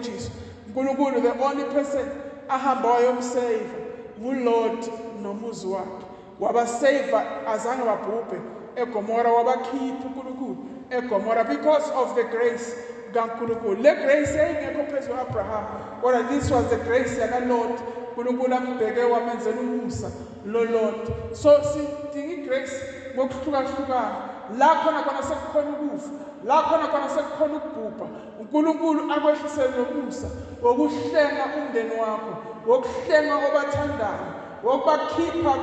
uJesu. uNkulunkulu the only person ahamba wayomsave nguLord nomuzi wakhe. Wabasave azange babhubhe eGomora, wabakhipha uNkulunkulu eGomora because of the grace kaNkulunkulu. Le grace ayingekho phezu Abraham, kodwa this was the grace yakaLord. uNkulunkulu ambheke wamenzela umusa lo Lord. So sidinga igrace ngokuhlukahlukana. La khona sekukhona ukufa, la khona sekukhona ukubhubha. uNkulunkulu akwehlisele nomusa wokuhlenga umndeni wakho, wokuhlenga obathandayo, wokubakhipha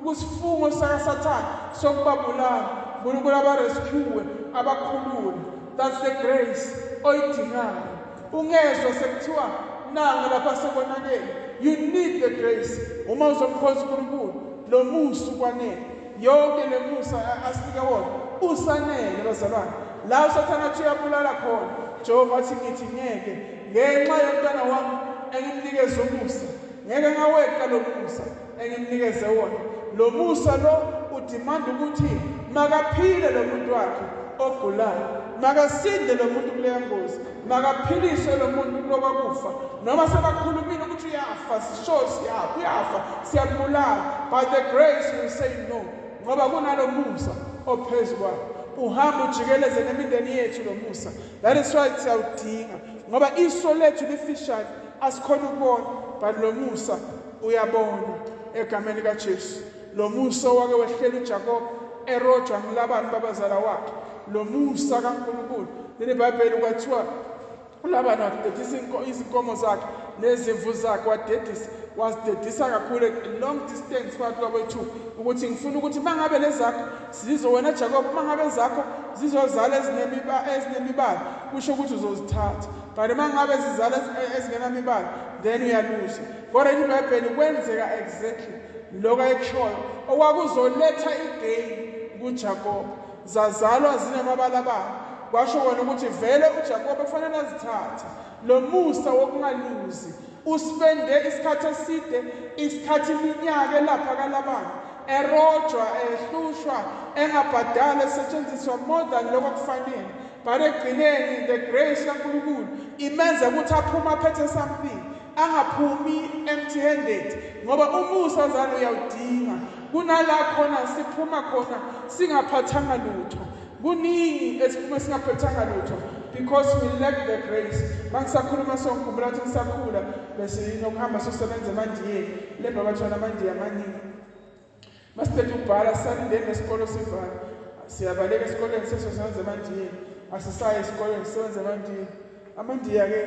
kusifungo sakaSathane sokubabulala. uNkulunkulu abarescue, abakhulule. That's the grace oyidingayo. Ungezwe sekuthiwa nanga lapha sekonakele. You need the grace. Uma uzomkhoza uNkulunkulu lo musa ukwanele. Yonke le musa asinika wona usanele bazalwane. La uSathane athi uyabulala khona, Jehova athi ngithi ngeke ngenxa yomntana wami engimnikeza umusa. Ngeke ngaweqa lo musa engimnikeze wona. Lo musa lo udimanda ukuthi makaphile lo muntu wakhe ogulayo, makasinde lo muntu kuleya ngozi, makaphiliswe lo muntu kuloba kufa. Noma sebakhulumile ukuthi uyafa, sisho uyafa, siyabulala, but the grace will say no, ngoba kunalo musa ophezu kwakho. Uhamba ujikeleze nemindeni yethu lo musa. That is why siyawudinga, ngoba iso lethu lifishane asikhona ukubona, but lo musa uyabona egameni kaJesu. Lo musa wake wehlela uJakob erojwa ngilabani babazala wakhe. Lo musa kaNkulunkulu leli iBhayibheli kwathiwa uLabani wadedisa izinkomo zakhe nezimvu zakhe, wasidedisa kakhulu long distance phakathi kwabethu, ukuthi ngifuna ukuthi mangabe lezakho zizo wena Jacob, mangabe zakho zizozala ezinemibala kusho ukuthi uzozithatha, but mangabe zizala ezingenamibala then uyaluza. Kodwa iBhayibheli kwenzeka exactly lokho ayekushoyo, okwakuzoletha igain kuJacob. Zazalwa zinamabalabala, kwasho wona ukuthi vele uJacob efanele azithathe. Lo musa wokungaluzi uspende isikhathi eside, isikhathi iminyaka lapha kaLabani erojwa, ehlushwa, engabhadala, esetshenziswa more than lokho kufanele, but ekugcineni the grace kaNkulunkulu imenza ukuthi aphume aphethe something, angaphumi empty handed, ngoba umusa wazalo uyawudinga. Kunala khona siphuma khona singaphathanga lutho, kuningi esiphuma singaphathanga lutho because we lack the grace. Mangisakhuluma songikhumbula ukuthi ngisakhula bese nokuhamba sosebenza emandiyeni, le babathona amandiya amaningi. Masithethe ukubhala salindeni nesikolo sivala, siyabaleka esikoleni sesosebenza emandiyeni, asisaye esikoleni sisebenza emandiyeni. Amandiya ke